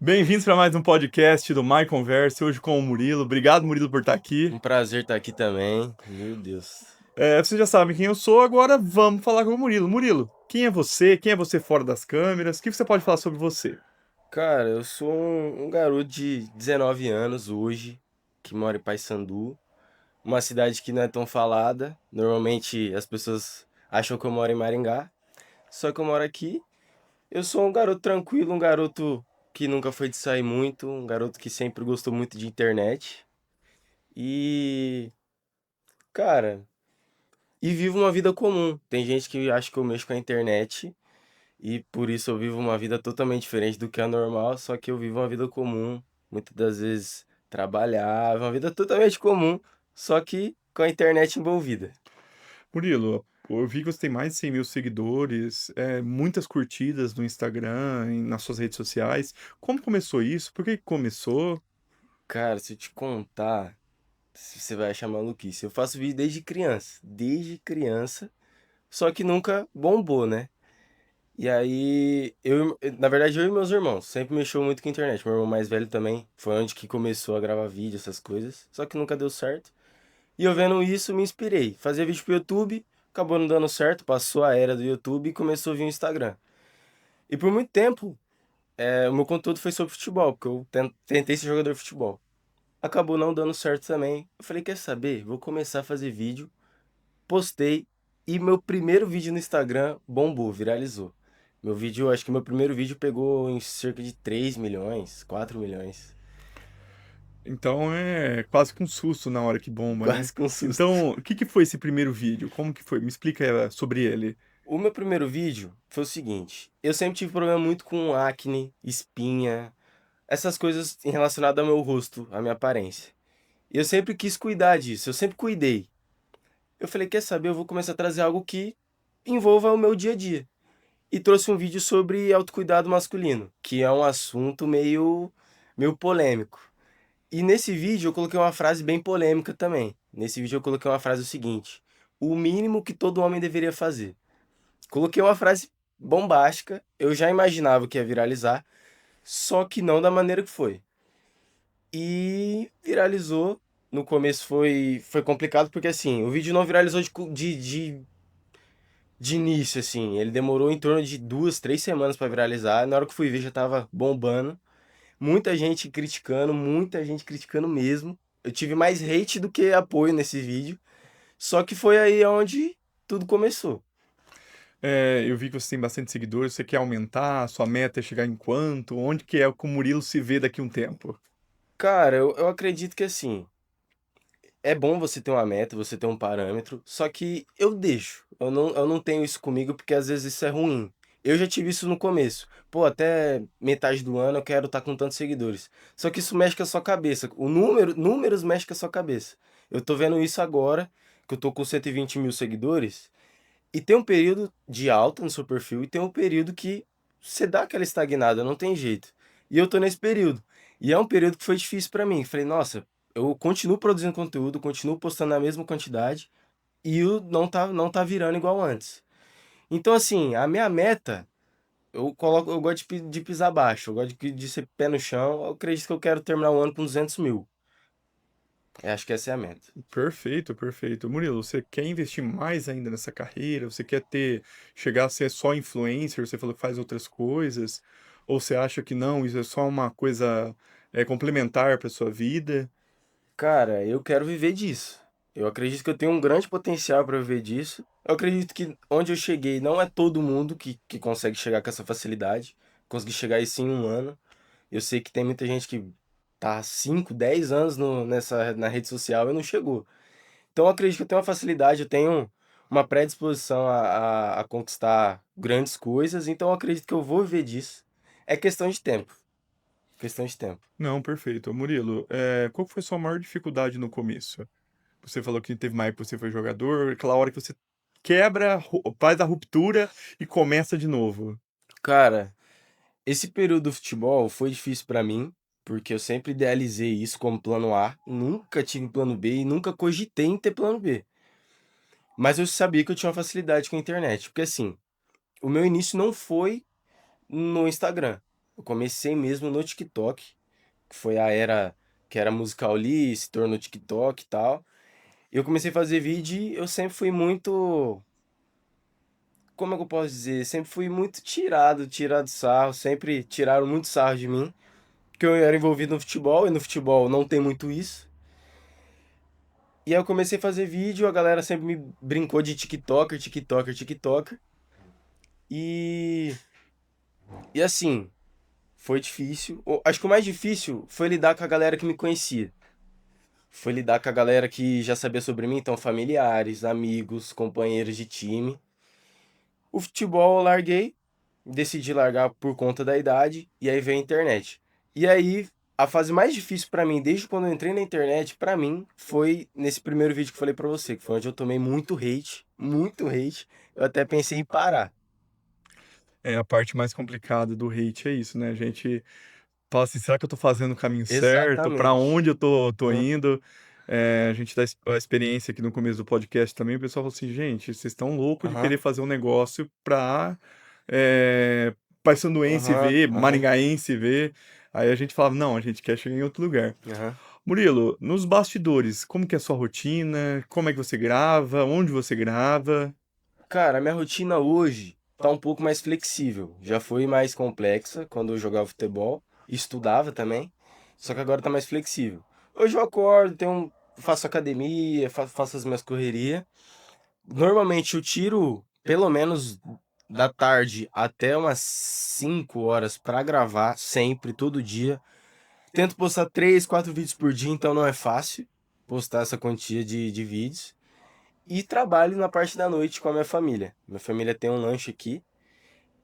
Bem-vindos para mais um podcast do My Converse, hoje com o Murilo. Obrigado, Murilo, por estar aqui. Um prazer estar aqui também. Meu Deus. Vocês já sabem quem eu sou, agora vamos falar com o Murilo. Murilo, quem é você? Quem é você fora das câmeras? O que você pode falar sobre você? Cara, eu sou um garoto de 19 anos hoje, que mora em Paysandu, uma cidade que não é tão falada. Normalmente as pessoas acham que eu moro em Maringá, só que eu moro aqui. Eu sou um garoto tranquilo, um garoto que nunca foi de sair muito, um garoto que sempre gostou muito de internet. E, cara, vivo uma vida comum. Tem gente que acha que eu mexo com a internet. E por isso eu vivo uma vida totalmente diferente do que é normal, só que eu vivo uma vida comum, muitas das vezes trabalhar, uma vida totalmente comum, só que com a internet envolvida. Murilo, eu vi que você tem mais de 100 mil seguidores, muitas curtidas no Instagram, nas suas redes sociais. Como começou isso? Por que que começou? Cara, se eu te contar, você vai achar maluquice. Eu faço vídeo desde criança, só que nunca bombou, né? E aí, na verdade, eu e meus irmãos sempre mexeu muito com a internet. Meu irmão mais velho também foi onde que começou a gravar vídeo, essas coisas, só que nunca deu certo. E eu vendo isso, me inspirei. Fazia vídeo pro YouTube, acabou não dando certo, passou a era do YouTube e começou a vir o Instagram. E por muito tempo, o meu conteúdo foi sobre futebol, porque eu tentei ser jogador de futebol. Acabou não dando certo também. Eu falei, quer saber? Vou começar a fazer vídeo. Postei e meu primeiro vídeo no Instagram bombou, viralizou. Meu vídeo, acho que meu primeiro vídeo pegou em cerca de 3 milhões, 4 milhões. Então é quase que um susto na hora que bomba, né? Quase com susto. Então, o que que foi esse primeiro vídeo? Como que foi? Me explica sobre ele. O meu primeiro vídeo foi o seguinte: eu sempre tive problema muito com acne, espinha, essas coisas relacionadas ao meu rosto, à minha aparência. E eu sempre quis cuidar disso, eu sempre cuidei. Eu falei, quer saber, eu vou começar a trazer algo que envolva o meu dia a dia. E trouxe um vídeo sobre autocuidado masculino, que é um assunto meio polêmico. E nesse vídeo eu coloquei uma frase bem polêmica também. Nesse vídeo eu coloquei uma frase o seguinte: o mínimo que todo homem deveria fazer. Coloquei uma frase bombástica, eu já imaginava que ia viralizar, só que não da maneira que foi. E viralizou. No começo foi complicado porque assim, o vídeo não viralizou de início, assim. Ele demorou em torno de 2, 3 semanas pra viralizar. Na hora que eu fui ver já tava bombando. Muita gente criticando mesmo. Eu tive mais hate do que apoio nesse vídeo. Só que foi aí onde tudo começou. Eu vi que você tem bastante seguidores, você quer aumentar, sua meta é chegar em quanto? Onde que é que o Murilo se vê daqui a um tempo? Cara, eu acredito que assim, é bom você ter uma meta, você ter um parâmetro, só que eu deixo. Eu não tenho isso comigo porque às vezes isso é ruim. Eu já tive isso no começo. Pô, até metade do ano eu quero estar com tantos seguidores. Só que isso mexe com a sua cabeça. Números mexem com a sua cabeça. Eu tô vendo isso agora, que eu tô com 120 mil seguidores, e tem um período de alta no seu perfil e tem um período que você dá aquela estagnada, não tem jeito. E eu tô nesse período. E é um período que foi difícil pra mim. Falei, nossa, eu continuo produzindo conteúdo, continuo postando na mesma quantidade e o não tá virando igual antes. Então, assim, a minha meta, eu gosto de pisar baixo, eu gosto de ser pé no chão. Eu acredito que eu quero terminar o ano com 200 mil. Eu acho que essa é a meta. Perfeito, perfeito. Murilo, você quer investir mais ainda nessa carreira? Você quer chegar a ser só influencer? Você falou que faz outras coisas? Ou você acha que não, isso é só uma coisa complementar para sua vida? Cara, eu quero viver disso. Eu acredito que eu tenho um grande potencial para viver disso. Eu acredito que onde eu cheguei não é todo mundo que consegue chegar com essa facilidade. Consegui chegar isso em um ano. Eu sei que tem muita gente que tá há 5, 10 anos na rede social e não chegou. Então eu acredito que eu tenho uma facilidade, eu tenho uma predisposição a conquistar grandes coisas. Então eu acredito que eu vou viver disso. É questão de tempo. Questão de tempo. Não, perfeito. Murilo, qual foi a sua maior dificuldade no começo? Você falou que teve uma época que você foi jogador, aquela hora que você quebra, faz a ruptura e começa de novo. Cara, esse período do futebol foi difícil pra mim, porque eu sempre idealizei isso como plano A, nunca tive plano B e nunca cogitei em ter plano B. Mas eu sabia que eu tinha uma facilidade com a internet, porque assim, o meu início não foi no Instagram. Eu comecei mesmo no TikTok, que foi a era que era musical ali, se tornou TikTok e tal. Eu comecei a fazer vídeo e eu sempre fui muito, como é que eu posso dizer? Sempre fui muito tirado sarro, sempre tiraram muito sarro de mim, porque eu era envolvido no futebol e no futebol não tem muito isso. E aí eu comecei a fazer vídeo, a galera sempre me brincou de TikToker, TikToker, TikToker. E e assim, foi difícil. Acho que o mais difícil foi lidar com a galera que me conhecia. Foi lidar com a galera que já sabia sobre mim, então familiares, amigos, companheiros de time. O futebol eu larguei, decidi largar por conta da idade, e aí veio a internet. E aí, a fase mais difícil pra mim, desde quando eu entrei na internet, pra mim, foi nesse primeiro vídeo que eu falei pra você, que foi onde eu tomei muito hate, muito hate. Eu até pensei em parar. É, a parte mais complicada do hate é isso, né? A gente fala assim, será que eu tô fazendo o caminho certo? Pra Exatamente. onde eu tô Hã, indo? A gente dá a experiência aqui no começo do podcast também, o pessoal fala assim, gente, vocês estão loucos de aham, querer fazer um negócio pra paysanduense aham, ver, aham, maringaense ver. Aí a gente falava, não, a gente quer chegar em outro lugar. aham. Murilo, nos bastidores, como que é a sua rotina? Como é que você grava? Onde você grava? Cara, a minha rotina hoje tá um pouco mais flexível. Já foi mais complexa quando eu jogava futebol, e estudava também, só que agora tá mais flexível. Hoje eu acordo, faço academia, faço as minhas correrias. Normalmente eu tiro pelo menos da tarde até umas 5 horas pra gravar, sempre, todo dia. Tento postar 3, 4 vídeos por dia, então não é fácil postar essa quantia de vídeos. E trabalho na parte da noite com a minha família. Minha família tem um lanche aqui.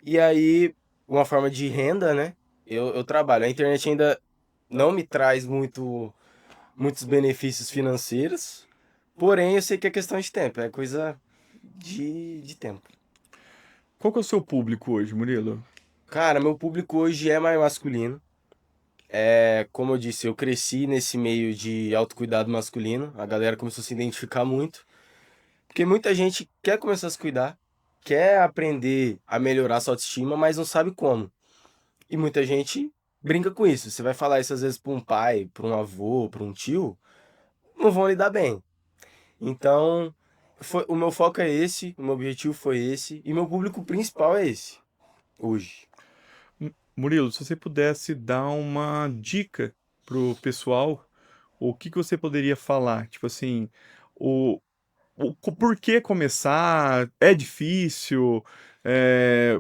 E aí, uma forma de renda, né? Eu trabalho. A internet ainda não me traz muitos benefícios financeiros. Porém, eu sei que é questão de tempo. É coisa de tempo. Qual que é o seu público hoje, Murilo? Cara, meu público hoje é mais masculino. É, como eu disse, eu cresci nesse meio de autocuidado masculino. A galera começou a se identificar muito. Porque muita gente quer começar a se cuidar, quer aprender a melhorar sua autoestima, mas não sabe como. E muita gente brinca com isso. Você vai falar isso às vezes para um pai, para um avô, para um tio, não vão lidar bem. Então, o meu foco é esse, o meu objetivo foi esse, e meu público principal é esse, hoje. Murilo, se você pudesse dar uma dica pro pessoal, o que que você poderia falar? Tipo assim, o, por que começar? É difícil?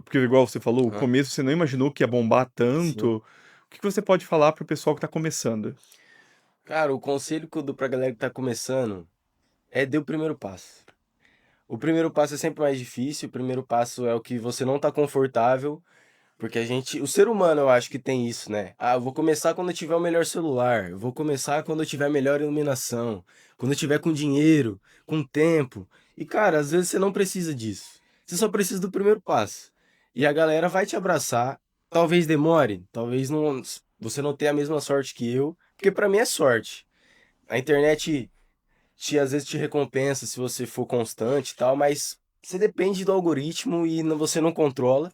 Porque igual você falou, o Aham, começo você não imaginou que ia bombar sim. tanto. O que que você pode falar pro pessoal que tá começando? Cara, o conselho que eu dou pra galera que tá começando é dê o primeiro passo. O primeiro passo é sempre mais difícil, o primeiro passo é o que você não tá confortável. Porque o ser humano eu acho que tem isso, né? Ah, eu vou começar quando eu tiver o melhor celular, eu vou começar quando eu tiver a melhor iluminação, quando eu tiver com dinheiro, com tempo. E cara, às vezes você não precisa disso. Você só precisa do primeiro passo. E a galera vai te abraçar. Talvez demore, talvez não, você não tenha a mesma sorte que eu, porque pra mim é sorte. A internet às vezes te recompensa se você for constante e tal, mas você depende do algoritmo e você não controla.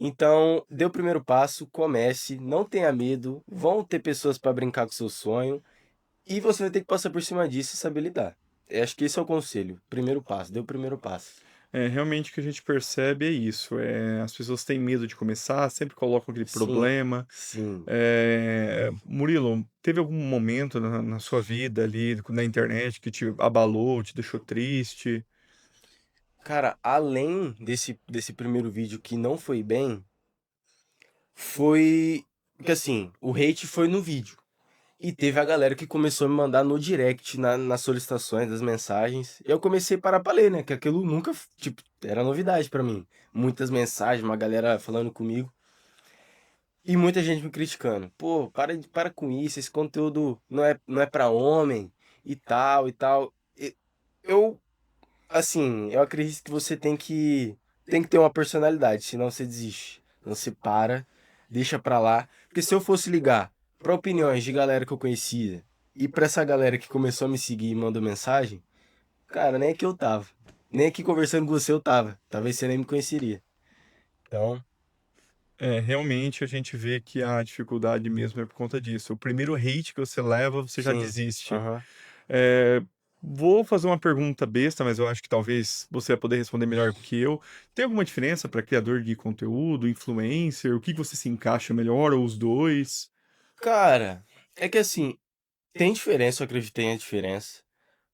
Então, dê o primeiro passo, comece, não tenha medo, vão ter pessoas para brincar com seu sonho e você vai ter que passar por cima disso e saber lidar. Eu acho que esse é o conselho. Primeiro passo, dê o primeiro passo. Realmente o que a gente percebe é isso. As pessoas têm medo de começar, sempre colocam aquele Sim, problema. sim. Murilo, teve algum momento na sua vida ali, na internet, que te abalou, te deixou triste? Cara, além desse primeiro vídeo que não foi bem, foi que assim, o hate foi no vídeo. E teve a galera que começou a me mandar no direct, nas solicitações das mensagens. E eu comecei a parar pra ler, né? Que aquilo nunca, tipo, era novidade pra mim. Muitas mensagens, uma galera falando comigo. E muita gente me criticando. Pô, para com isso, esse conteúdo não é pra homem e tal e tal. Eu, assim, eu acredito que você tem que ter uma personalidade, senão você desiste. Não se para, deixa pra lá. Porque se eu fosse ligar pra opiniões de galera que eu conhecia e pra essa galera que começou a me seguir e mandou mensagem, cara, nem aqui eu tava. Nem aqui conversando com você eu tava. Talvez você nem me conheceria. Então, É, realmente a gente vê que a dificuldade mesmo é por conta disso. O primeiro hate que você leva, você já Sim. desiste. Aham. Eh, Vou fazer uma pergunta besta, mas eu acho que talvez você vai poder responder melhor que eu. Tem alguma diferença para criador de conteúdo, influencer? O que que você se encaixa melhor, ou os dois? Cara, é que assim, tem diferença, eu acredito que tem a diferença.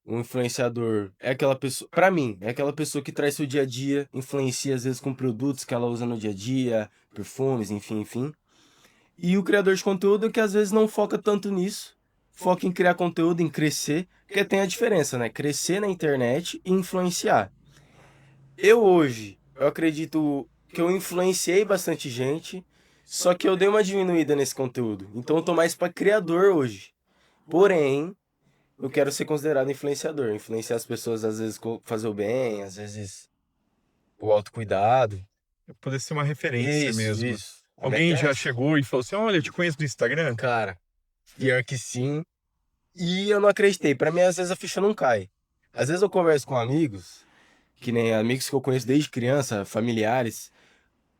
Um influenciador é aquela pessoa, pra mim, é aquela pessoa que traz seu dia a dia, influencia às vezes com produtos que ela usa no dia a dia, perfumes, enfim, enfim. E o criador de conteúdo que às vezes não foca tanto nisso, foca em criar conteúdo, em crescer, porque tem a diferença, né? Crescer na internet e influenciar. Eu hoje, eu acredito que eu influenciei bastante gente, só que eu dei uma diminuída nesse conteúdo. Então eu tô mais pra criador hoje. Porém, eu quero ser considerado influenciador. Influenciar as pessoas, às vezes, fazer o bem, às vezes o autocuidado. Pra poder ser uma referência Isso, mesmo. isso. A meta Alguém é já essa. chegou e falou assim: Olha, eu te conheço do Instagram? Cara, pior que sim. E eu não acreditei. Pra mim, às vezes, a ficha não cai. Às vezes eu converso com amigos, que nem amigos que eu conheço desde criança, familiares.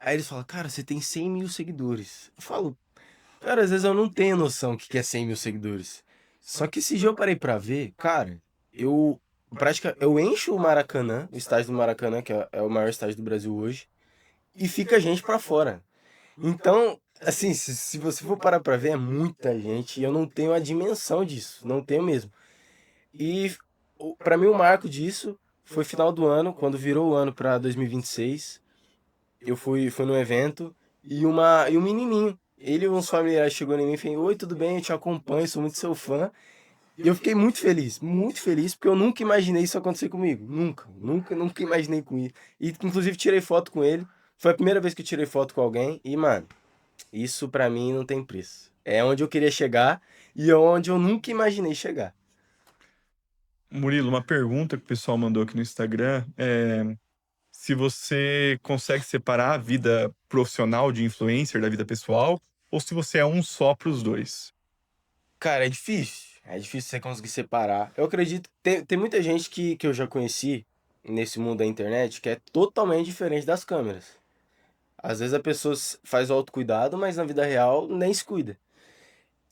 Aí eles falam, cara, você tem 100 mil seguidores. Eu falo, cara, às vezes eu não tenho noção o que que é 100 mil seguidores. Só que esse dia eu parei pra ver, cara, eu eu encho o Maracanã, o estádio do Maracanã, que é o maior estádio do Brasil hoje, e fica gente pra fora. Então, assim, se você for parar pra ver, é muita gente e eu não tenho a dimensão disso, não tenho mesmo. E pra mim o marco disso foi final do ano, quando virou o ano pra 2026. Eu fui num evento e um menininho, ele e uns familiares chegou em mim e falou, oi, tudo bem, eu te acompanho, sou muito seu fã. E eu fiquei muito feliz, porque eu nunca imaginei isso acontecer comigo. Nunca, nunca, nunca imaginei com isso. E inclusive tirei foto com ele. Foi a primeira vez que eu tirei foto com alguém e, mano, isso pra mim não tem preço. É onde eu queria chegar e é onde eu nunca imaginei chegar. Murilo, uma pergunta que o pessoal mandou aqui no Instagram é se você consegue separar a vida profissional de influencer da vida pessoal, ou se você é um só para os dois. Cara, é difícil. É difícil você conseguir separar. Eu acredito que tem muita gente que eu já conheci nesse mundo da internet que é totalmente diferente das câmeras. Às vezes a pessoa faz o autocuidado, mas na vida real nem se cuida.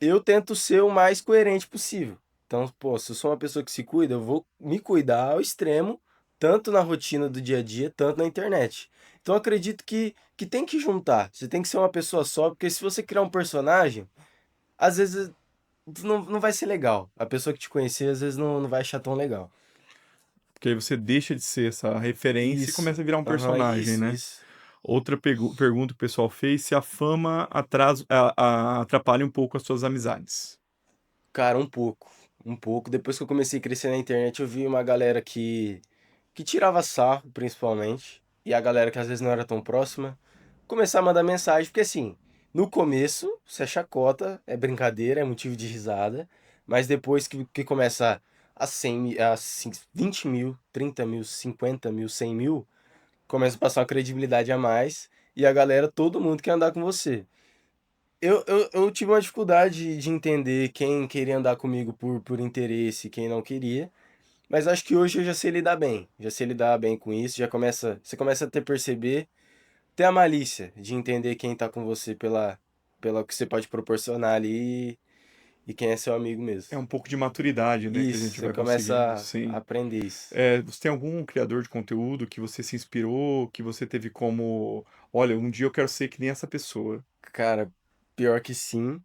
Eu tento ser o mais coerente possível. Então, pô, se eu sou uma pessoa que se cuida, eu vou me cuidar ao extremo, tanto na rotina do dia a dia, tanto na internet. Então, eu acredito que tem que juntar. Você tem que ser uma pessoa só, porque se você criar um personagem, às vezes não vai ser legal. A pessoa que te conhecer, às vezes não vai achar tão legal. Porque aí você deixa de ser essa referência e Isso. começa a virar um Aham, personagem, isso, né? isso. Outra pergunta que o pessoal fez, se a fama atrapalha um pouco as suas amizades. Cara, um pouco. Um pouco. Depois que eu comecei a crescer na internet, eu vi uma galera que tirava sarro, principalmente, e a galera que às vezes não era tão próxima, começar a mandar mensagem, porque assim, no começo, você é chacota, é brincadeira, é motivo de risada, mas depois que começa a 100 mil, 20 mil, 30 mil, 50 mil, 100 mil, começa a passar uma credibilidade a mais, e a galera, todo mundo quer andar com você. Eu tive uma dificuldade de entender quem queria andar comigo por interesse e quem não queria. Mas acho que hoje eu já sei lidar bem. Já sei lidar bem com isso. Você começa a ter perceber, ter a malícia de entender quem tá com você pela que você pode proporcionar ali e quem é seu amigo mesmo. É um pouco de maturidade, né, que a Isso, gente você vai conseguindo, começa a sim. aprender isso. Você tem algum criador de conteúdo que você se inspirou, que você teve como, olha, um dia eu quero ser que nem essa pessoa? Cara, pior que sim.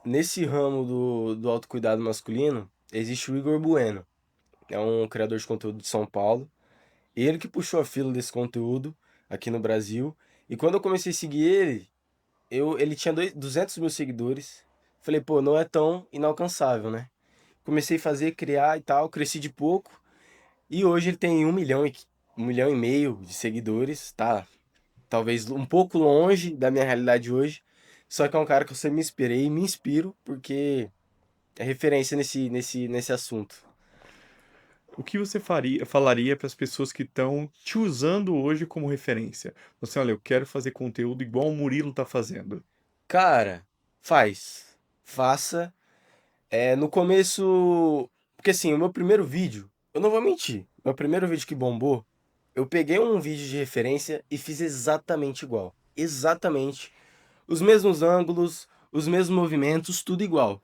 Nesse ramo do autocuidado masculino, existe o Igor Bueno. É um criador de conteúdo de São Paulo. Ele que puxou a fila desse conteúdo aqui no Brasil. E quando eu comecei a seguir ele, ele tinha 200 mil seguidores. Falei, pô, não é tão inalcançável, né? Comecei a fazer, criar e tal, cresci de pouco. E hoje ele tem 1,5 milhão de seguidores, tá? Talvez um pouco longe da minha realidade hoje. Só que é um cara que eu sempre me inspirei e me inspiro porque é referência nesse assunto. O que você falaria para as pessoas que estão te usando hoje como referência? Você, olha, eu quero fazer conteúdo igual o Murilo tá fazendo. Cara, faz. Faça. No começo. Porque assim, o meu primeiro vídeo, eu não vou mentir, meu primeiro vídeo que bombou, eu peguei um vídeo de referência e fiz exatamente igual. Exatamente. os mesmos ângulos, os mesmos movimentos, tudo igual.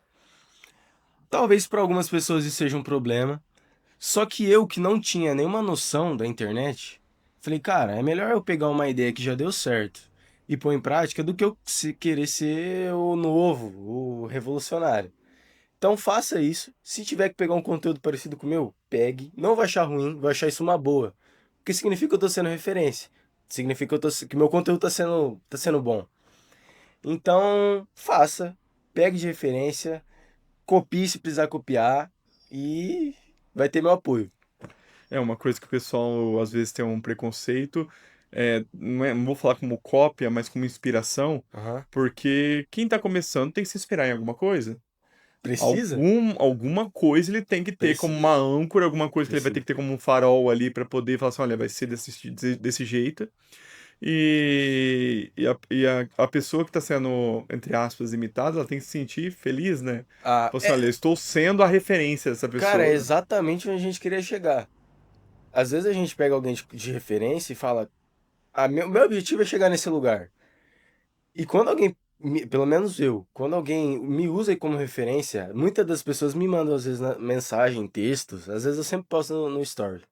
Talvez para algumas pessoas isso seja um problema, só que eu que não tinha nenhuma noção da internet, falei, cara, é melhor eu pegar uma ideia que já deu certo e pôr em prática do que eu querer ser o novo, o revolucionário. Então faça isso. Se tiver que pegar um conteúdo parecido com o meu, pegue. Não vai achar ruim, vai achar isso uma boa. Porque significa que eu tô sendo referência. Significa que meu conteúdo tá sendo bom. Então, faça. Pegue de referência. Copie se precisar copiar. E vai ter meu apoio. É uma coisa que o pessoal às vezes tem um preconceito, não vou falar como cópia, mas como inspiração, Aham. porque quem está começando tem que se inspirar em alguma coisa. Precisa? Alguma coisa ele tem que ter como Precisa. uma âncora, alguma coisa que ele vai ter Precisa. que ter como um farol ali para poder falar assim, olha, vai ser desse jeito. A pessoa que está sendo, entre aspas, imitada, ela tem que se sentir feliz, né? Ah, Falar assim, olha, eu estou sendo a referência dessa cara, é pessoa. exatamente onde a gente queria chegar. Às vezes a gente pega alguém de referência e fala: meu objetivo é chegar nesse lugar. E quando alguém, pelo menos eu, quando alguém me usa como referência, muitas das pessoas me mandam às vezes mensagem, textos, às vezes eu sempre posto no story.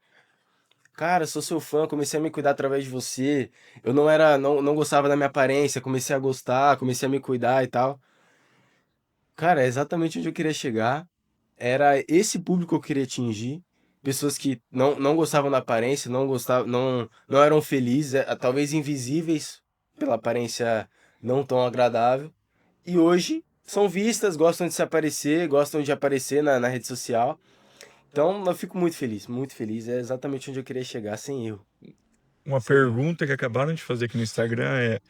Cara, sou seu fã, comecei a me cuidar através de você. Eu não gostava da minha aparência, comecei a gostar, comecei a me cuidar e tal. Cara, é exatamente onde eu queria chegar. Era esse público que eu queria atingir. Pessoas que não gostavam da aparência, não gostavam, não eram felizes, talvez invisíveis pela aparência não tão agradável. E hoje são vistas, gostam de se aparecer, gostam de aparecer na rede social. Então eu fico muito feliz, muito feliz. É exatamente onde eu queria chegar, sem erro. Uma Sem erro. pergunta que acabaram de fazer aqui no Instagram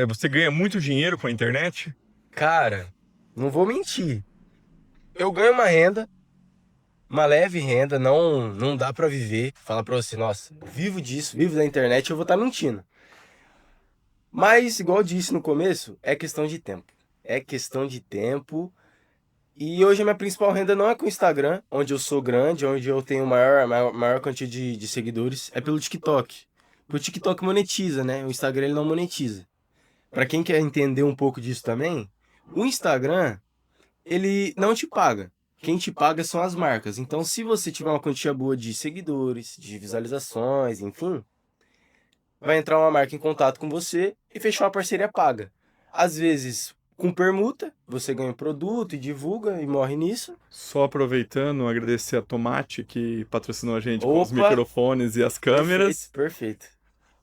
você ganha muito dinheiro com a internet? Cara, não vou mentir. Eu ganho uma leve renda, não dá pra viver. Falar pra você, nossa, vivo disso, vivo da internet, eu vou estar mentindo. Mas, igual eu disse no começo, é questão de tempo. É questão de tempo. E hoje a minha principal renda não é com o Instagram, onde eu sou grande, onde eu tenho maior quantia de seguidores, é pelo TikTok. Porque o TikTok monetiza, né? O Instagram ele não monetiza. Pra quem quer entender um pouco disso também, o Instagram, ele não te paga. Quem te paga são as marcas. Então, se você tiver uma quantia boa de seguidores, de visualizações, enfim, vai entrar uma marca em contato com você e fechar uma parceria paga. Às vezes, com permuta, você ganha um produto e divulga e morre nisso. Só aproveitando, agradecer a Tomate que patrocinou a gente com os Opa, microfones e as perfeito, câmeras. perfeito.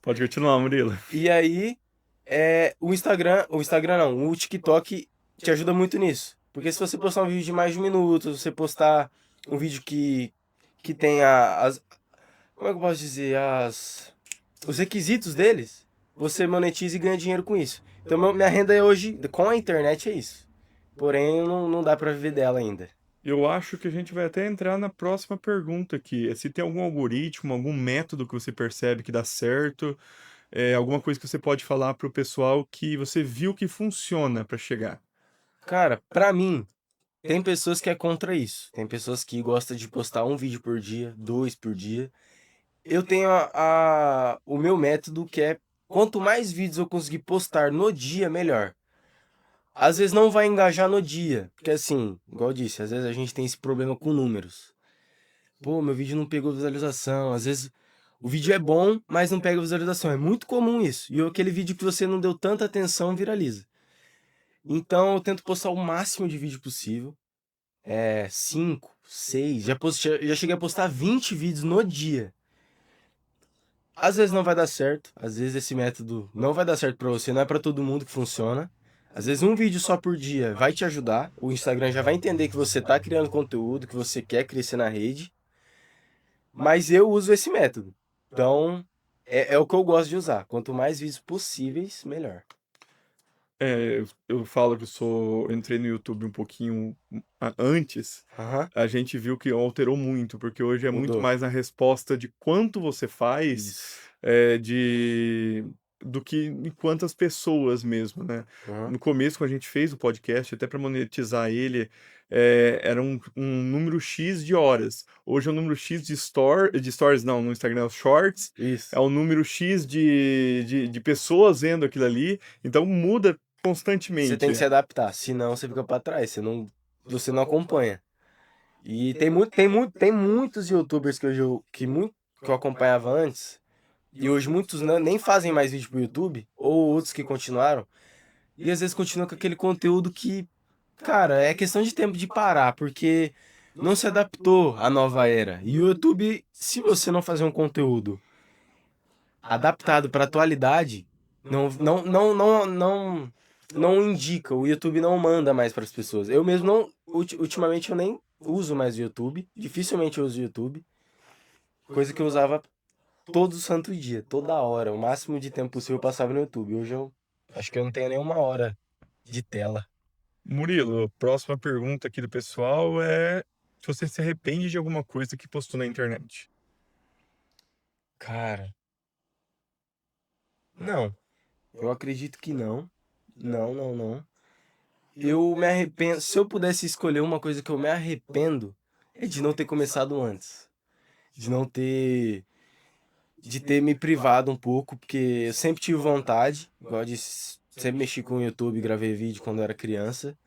Pode continuar, Murilo. E aí, o Instagram não, o TikTok te ajuda muito nisso. Porque se você postar um vídeo de mais de um minuto, se você postar um vídeo que tenha como é que eu posso dizer, os requisitos deles, você monetiza e ganha dinheiro com isso. Então minha renda hoje, com a internet, é isso. Porém, não dá pra viver dela ainda. Eu acho que a gente vai até entrar na próxima pergunta aqui. Se tem algum algoritmo, algum método que você percebe que dá certo, alguma coisa que você pode falar para o pessoal que você viu que funciona para chegar. Cara, pra mim, tem pessoas que é contra isso. Tem pessoas que gostam de postar um vídeo por dia, dois por dia. Eu tenho o meu método que é quanto mais vídeos eu conseguir postar no dia, melhor. Às vezes não vai engajar no dia, porque assim, igual eu disse, às vezes a gente tem esse problema com números. Pô, meu vídeo não pegou visualização. Às vezes o vídeo é bom, mas não pega visualização. É muito comum isso. E aquele vídeo que você não deu tanta atenção viraliza. Então eu tento postar o máximo de vídeo possível. 5, 6. Já cheguei a postar 20 vídeos no dia. Às vezes não vai dar certo. Às vezes esse método não vai dar certo pra você. Não é pra todo mundo que funciona. Às vezes um vídeo só por dia vai te ajudar. O Instagram já vai entender que você tá criando conteúdo, que você quer crescer na rede. Mas eu uso esse método. Então, é o que eu gosto de usar. Quanto mais vídeos possíveis, melhor. Eu falo que eu entrei no YouTube um pouquinho antes, Aham, a gente viu que alterou muito, porque hoje é muito mudou. mais a resposta de quanto você faz, Isso. é, de, do que em quantas pessoas mesmo, né? Aham. No começo, quando a gente fez o podcast, até para monetizar ele, era um número X de horas. Hoje é um número X de stories, não, no Instagram é os shorts, é Isso. um número X de pessoas vendo aquilo ali, então muda Você tem que se constantemente. adaptar, senão você fica pra trás, você não acompanha. E tem muitos YouTubers que eu acompanhava antes, e hoje muitos nem fazem mais vídeo pro YouTube, ou outros que continuaram, e às vezes continuam com aquele conteúdo que, cara, é questão de tempo de parar, porque não se adaptou à nova era. E o YouTube, se você não fazer um conteúdo adaptado para atualidade, não indica, o YouTube não manda mais para as pessoas. Eu mesmo não, ultimamente eu nem uso mais o YouTube, dificilmente eu uso o YouTube, coisa que eu usava todo santo dia, toda hora, o máximo de tempo possível eu passava no YouTube. Hoje eu acho que eu não tenho nem uma hora de tela. Murilo, próxima pergunta aqui do pessoal é se você se arrepende de alguma coisa que postou na internet. Cara, não, eu acredito que não. Não, não, não. Eu me arrependo. Se eu pudesse escolher uma coisa que eu me arrependo, é de não ter começado antes. De não ter. De ter me privado um pouco, porque eu sempre tive vontade, igual de sempre mexi com o YouTube, gravei vídeo quando eu era criança.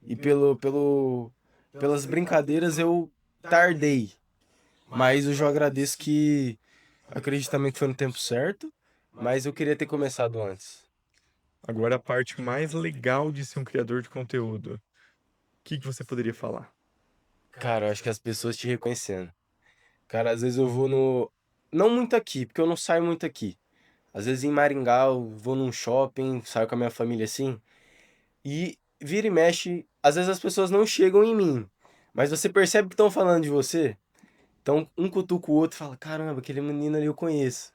E pelas brincadeiras eu tardei. Mas eu já agradeço que acredito também que foi no tempo certo, mas eu queria ter começado antes. Agora, a parte mais legal de ser um criador de conteúdo. O que que você poderia falar? Cara, eu acho que as pessoas te reconhecendo. Cara, às vezes eu vou no. Não muito aqui, porque eu não saio muito aqui. Às vezes em Maringá eu vou num shopping, saio com a minha família assim, e vira e mexe, às vezes as pessoas não chegam em mim, mas você percebe que estão falando de você, então um cutuca o outro e fala: caramba, aquele menino ali eu conheço.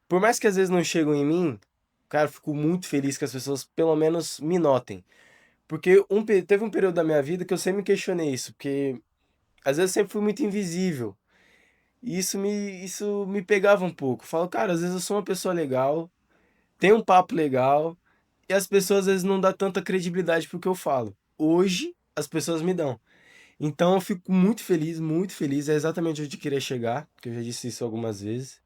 Por mais que às vezes não chegam em mim, cara, eu fico muito feliz que as pessoas pelo menos me notem. Porque teve um período da minha vida que eu sempre me questionei isso, porque às vezes eu sempre fui muito invisível. E isso me pegava um pouco. Eu falo, cara, às vezes eu sou uma pessoa legal, tenho um papo legal, e as pessoas às vezes não dão tanta credibilidade pro que eu falo. Hoje, as pessoas me dão. Então eu fico muito feliz, é exatamente onde eu queria chegar, que eu já disse isso algumas vezes.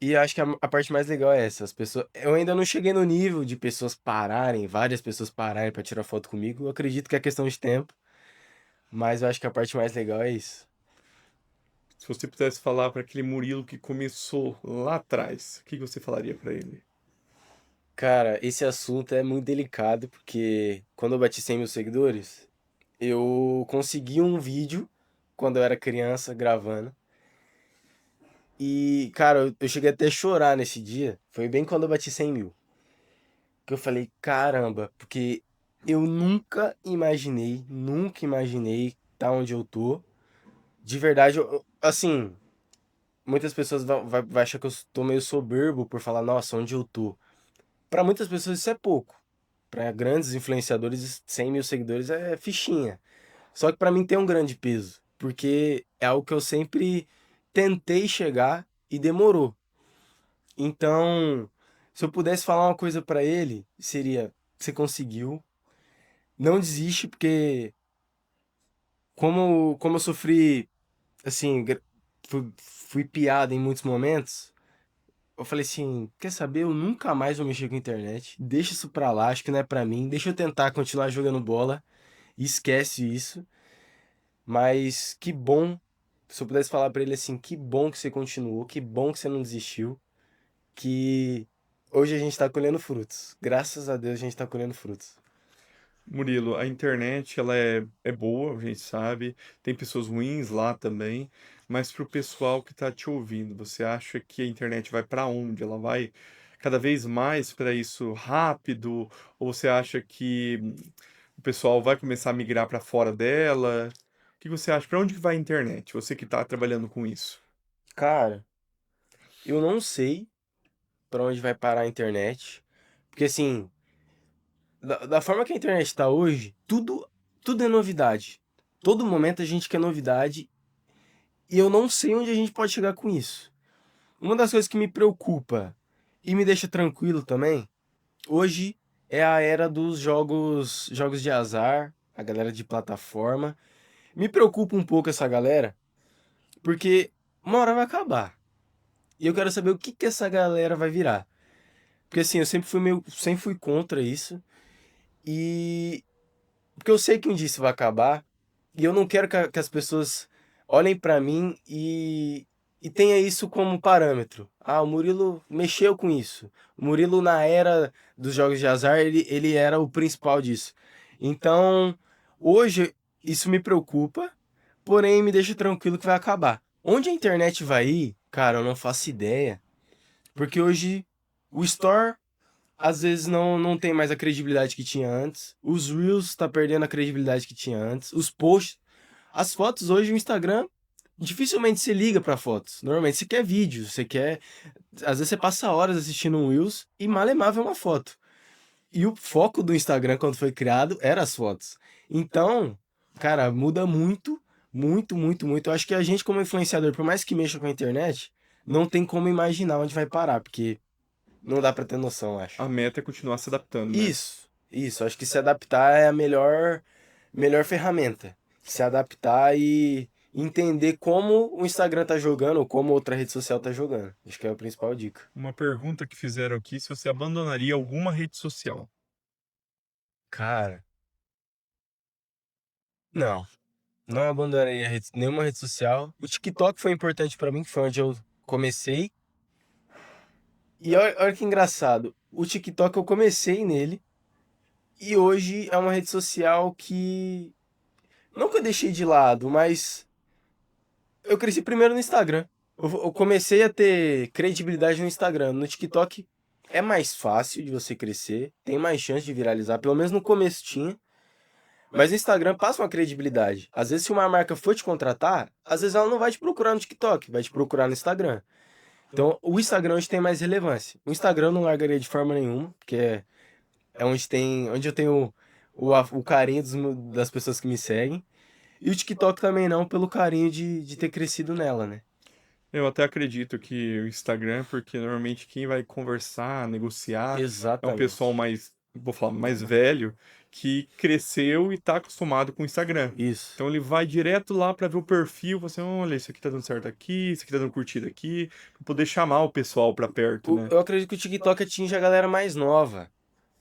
E acho que a parte mais legal é essa, as pessoas, eu ainda não cheguei no nível de pessoas pararem, várias pessoas pararem pra tirar foto comigo. Eu acredito que é questão de tempo, mas eu acho que a parte mais legal é isso. Se você pudesse falar para aquele Murilo que começou lá atrás, o que que você falaria para ele? Cara, esse assunto é muito delicado porque quando eu bati 100 mil seguidores, eu consegui um vídeo quando eu era criança gravando. E, cara, eu cheguei até a chorar nesse dia. Foi bem quando eu bati 100 mil. Que eu falei, caramba, porque eu nunca imaginei estar onde eu tô. De verdade, assim, muitas pessoas vai achar que eu tô meio soberbo por falar, nossa, onde eu tô. Pra muitas pessoas isso é pouco. Pra grandes influenciadores, 100 mil seguidores é fichinha. Só que pra mim tem um grande peso, porque é algo que eu sempre tentei chegar e demorou. Então, se eu pudesse falar uma coisa pra ele, seria: você conseguiu, não desiste, porque como eu sofri, assim, fui piada em muitos momentos, eu falei assim, quer saber, eu nunca mais vou mexer com a internet, deixa isso pra lá, acho que não é pra mim, deixa eu tentar continuar jogando bola, e esquece isso. Mas que bom, se eu pudesse falar pra ele assim, que bom que você continuou, que bom que você não desistiu, que hoje a gente tá colhendo frutos. Graças a Deus a gente tá colhendo frutos. Murilo, a internet ela é boa, a gente sabe, tem pessoas ruins lá também, mas para o pessoal que está te ouvindo, você acha que a internet vai para onde? Ela vai cada vez mais para isso rápido? Ou você acha que o pessoal vai começar a migrar para fora dela? O que você acha? Para onde que vai a internet? Você que está trabalhando com isso. Cara, eu não sei pra onde vai parar a internet, porque assim, da forma que a internet tá hoje, tudo é novidade. Todo momento a gente quer novidade e eu não sei onde a gente pode chegar com isso. Uma das coisas que me preocupa e me deixa tranquilo também, hoje é a era dos jogos de azar, a galera de plataforma. Me preocupa um pouco essa galera, porque uma hora vai acabar. E eu quero saber o que essa galera vai virar. Porque assim, eu sempre fui contra isso. E porque eu sei que um dia isso vai acabar. E eu não quero que as pessoas olhem pra mim e tenha isso como parâmetro. Ah, o Murilo mexeu com isso. O Murilo, na era dos jogos de azar, ele era o principal disso. Então, hoje, isso me preocupa, porém me deixa tranquilo que vai acabar. Onde a internet vai ir, cara, eu não faço ideia. Porque hoje o Store às vezes não tem mais a credibilidade que tinha antes. Os Reels tá perdendo a credibilidade que tinha antes. Os posts, as fotos hoje o Instagram dificilmente se liga para fotos. Normalmente você quer vídeo, você quer, às vezes você passa horas assistindo um Reels e malemar vê uma foto. E o foco do Instagram quando foi criado era as fotos. Então, cara, muda muito, muito, muito, muito. Eu acho que a gente como influenciador, por mais que mexa com a internet, não tem como imaginar onde vai parar, porque não dá pra ter noção, eu acho. A meta é continuar se adaptando, né? Isso. Acho que se adaptar é a melhor ferramenta. Se adaptar e entender como o Instagram tá jogando ou como outra rede social tá jogando. Acho que é a principal dica. Uma pergunta que fizeram aqui, se você abandonaria alguma rede social. Cara, não. Não abandonei nenhuma rede social. O TikTok foi importante pra mim, que foi onde eu comecei. E olha que engraçado. O TikTok eu comecei nele. E hoje é uma rede social que. Não que eu deixei de lado, mas eu cresci primeiro no Instagram. Eu comecei a ter credibilidade no Instagram. No TikTok é mais fácil de você crescer, tem mais chance de viralizar, pelo menos no começo tinha. Mas no Instagram passa uma credibilidade. Às vezes, se uma marca for te contratar, às vezes ela não vai te procurar no TikTok, vai te procurar no Instagram. Então, o Instagram hoje tem mais relevância. O Instagram eu não largaria de forma nenhuma, porque é onde eu tenho o carinho das pessoas que me seguem. E o TikTok também não, pelo carinho de ter crescido nela, né? Eu até acredito que o Instagram, porque normalmente quem vai conversar, negociar, é um pessoal Exatamente. mais, vou falar, mais velho, que cresceu e está acostumado com o Instagram. Isso. Então ele vai direto lá para ver o perfil, você, olha, isso aqui tá dando certo aqui, isso aqui tá dando curtida aqui, para poder chamar o pessoal para perto, né? Eu acredito que o TikTok atinge a galera mais nova,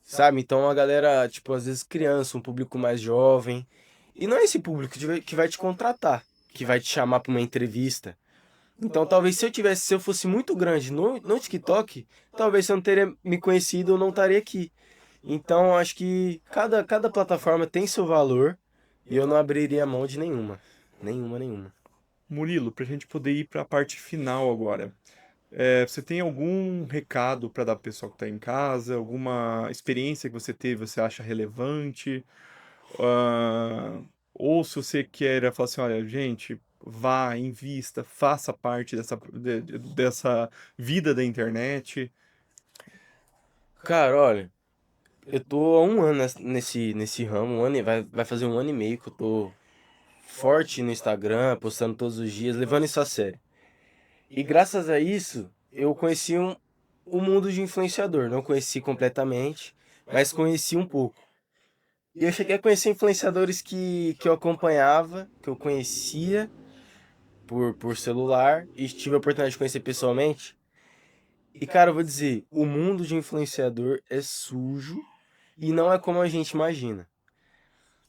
sabe? Então a galera, tipo, às vezes criança, um público mais jovem. E não é esse público que vai te contratar, que vai te chamar para uma entrevista. Então talvez se eu fosse muito grande no TikTok, talvez eu não teria me conhecido ou não estaria aqui. Então acho que cada plataforma tem seu valor e eu não abriria mão de nenhuma. Nenhuma, nenhuma. Murilo, para a gente poder ir para a parte final agora. Você tem algum recado para dar pro pessoal que está em casa? Alguma experiência que você teve, você acha relevante? Ah, ou se você quer falar assim, olha, gente, vá, invista, faça parte dessa vida da internet. Cara, olha, eu tô há um ano nesse ramo, vai fazer um ano e meio que eu tô forte no Instagram, postando todos os dias, levando isso a sério. E graças a isso, eu conheci o mundo de influenciador. Não conheci completamente, mas conheci um pouco. E eu cheguei a conhecer influenciadores que eu acompanhava, que eu conhecia por celular, e tive a oportunidade de conhecer pessoalmente. E cara, eu vou dizer, o mundo de influenciador é sujo e não é como a gente imagina.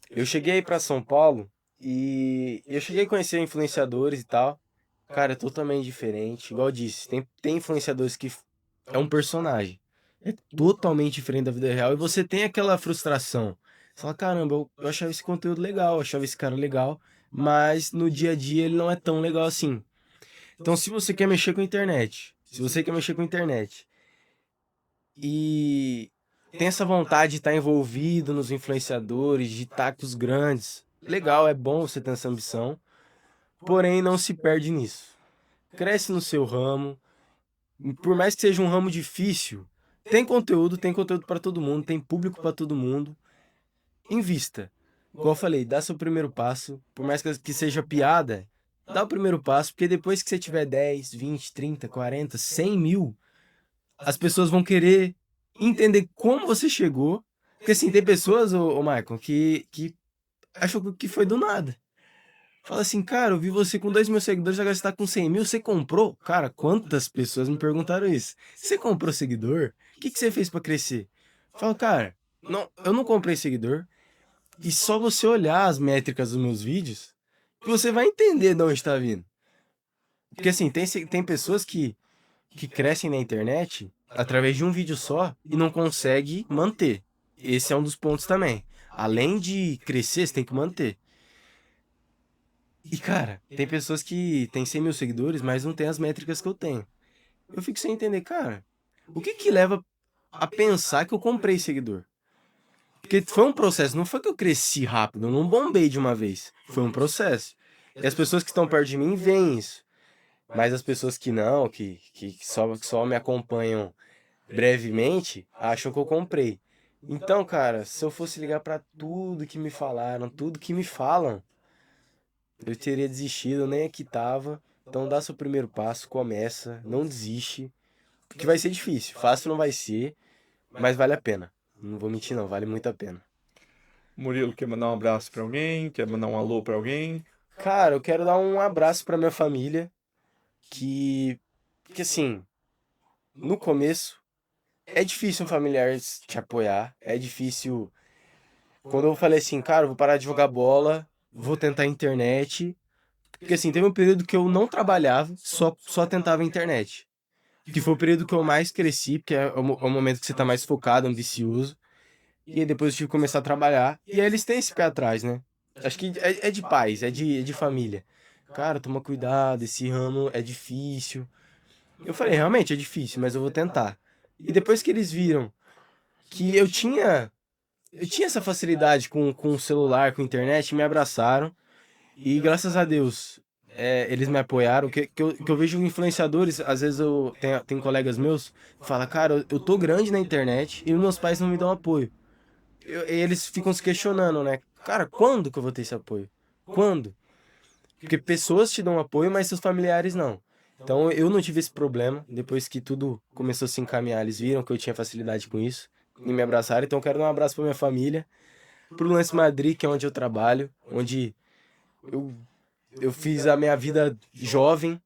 Eu cheguei aí pra São Paulo e eu cheguei a conhecer influenciadores e tal. Cara, é totalmente diferente. Igual eu disse, tem influenciadores que é um personagem. É totalmente diferente da vida real. E você tem aquela frustração. Você fala, caramba, eu achava esse conteúdo legal, eu achava esse cara legal, mas no dia a dia ele não é tão legal assim. Então, se você quer mexer com a internet, se você quer mexer com a internet e tem essa vontade de estar envolvido nos influenciadores, de estar com os grandes, legal, é bom você ter essa ambição, porém não se perde nisso. Cresce no seu ramo, por mais que seja um ramo difícil, tem conteúdo para todo mundo, tem público para todo mundo. Invista. Igual eu falei, dá seu primeiro passo, por mais que seja piada, dá o primeiro passo, porque depois que você tiver 10, 20, 30, 40, 100 mil, as pessoas vão querer entender como você chegou. Porque assim, tem pessoas, ô Michael, que acham que foi do nada. Fala assim, cara, eu vi você com 2 mil seguidores, agora você tá com 100 mil, você comprou? Cara, quantas pessoas me perguntaram isso? Você comprou seguidor? O que você fez pra crescer? Eu falo, cara, eu não comprei seguidor. E só você olhar as métricas dos meus vídeos, que você vai entender de onde tá vindo. Porque assim, tem pessoas que crescem na internet através de um vídeo só e não consegue manter. Esse é um dos pontos também. Além de crescer, você tem que manter. E cara, tem pessoas que têm 100 mil seguidores, mas não tem as métricas que eu tenho. Eu fico sem entender, cara, o que que leva a pensar que eu comprei seguidor? Porque foi um processo, não foi que eu cresci rápido, eu não bombei de uma vez. Foi um processo. E as pessoas que estão perto de mim veem isso. Mas as pessoas que não, que só me acompanham brevemente, acham que eu comprei. Então, cara, se eu fosse ligar pra tudo que me falaram, tudo que me falam, eu teria desistido, eu nem aqui tava. Então dá seu primeiro passo, começa, não desiste, porque vai ser difícil. Fácil não vai ser, mas vale a pena. Não vou mentir não, vale muito a pena. Murilo, quer mandar um abraço pra alguém? Quer mandar um alô pra alguém? Cara, eu quero dar um abraço pra minha família, que assim, no começo é difícil um familiar te apoiar, é difícil. Quando eu falei assim, cara, eu vou parar de jogar bola, vou tentar internet. Porque assim, teve um período que eu não trabalhava, só tentava internet. Que foi o período que eu mais cresci, porque é o momento que você tá mais focado, ambicioso. E aí depois eu tive que começar a trabalhar. E aí eles têm esse pé atrás, né? Acho que é de pais, é de família. Cara, toma cuidado, esse ramo é difícil. Eu falei, realmente é difícil, mas eu vou tentar. E depois que eles viram que eu tinha essa facilidade com o celular, com a internet, me abraçaram. E graças a Deus, eles me apoiaram. Que eu vejo influenciadores, às vezes eu tenho colegas meus que falam, cara, eu tô grande na internet e meus pais não me dão apoio. E eles ficam se questionando, né? Cara, quando que eu vou ter esse apoio? Quando? Porque pessoas te dão apoio, mas seus familiares não. Então eu não tive esse problema. Depois que tudo começou a se encaminhar, eles viram que eu tinha facilidade com isso e me abraçaram. Então eu quero dar um abraço pra minha família, pro Lance Madrid, que é onde eu trabalho, onde eu, eu fiz a minha vida jovem.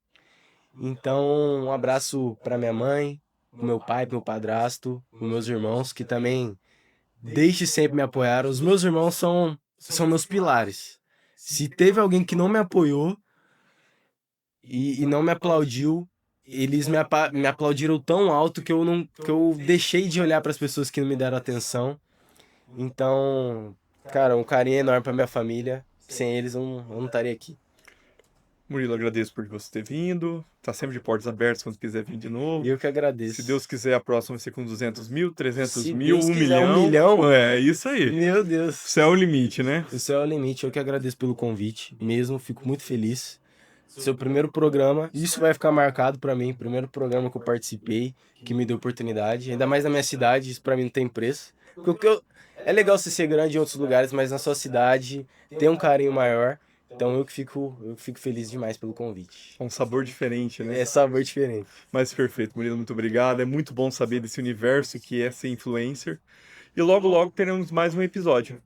Então um abraço pra minha mãe, pro meu pai, pro meu padrasto, pros meus irmãos, que também desde sempre me apoiaram. Os meus irmãos são meus pilares. Se teve alguém que não me apoiou e não me aplaudiu, eles me aplaudiram tão alto que eu deixei de olhar para as pessoas que não me deram atenção. Então, cara, um carinho enorme para minha família. Sem eles eu não estaria aqui. Murilo, agradeço por você ter vindo. Tá sempre de portas abertas quando quiser vir de E novo. eu que Se agradeço. Deus quiser, a próxima vai ser com 200 mil, 300 Se mil, Deus 1 quiser 1 milhão, milhão. É isso aí. meu O Deus. céu é o limite, né? O céu é o limite. Eu que agradeço pelo convite mesmo. Fico muito feliz. Seu primeiro programa, isso vai ficar marcado pra mim. Primeiro programa que eu participei, que me deu oportunidade. Ainda mais na minha cidade, isso pra mim não tem preço. Porque é legal você ser grande em outros lugares, mas na sua cidade tem um carinho maior. Então eu que fico feliz demais pelo convite. É um sabor diferente, né? É sabor diferente. Mas perfeito, Murilo, muito obrigado. É muito bom saber desse universo que é ser influencer. E logo, logo teremos mais um episódio.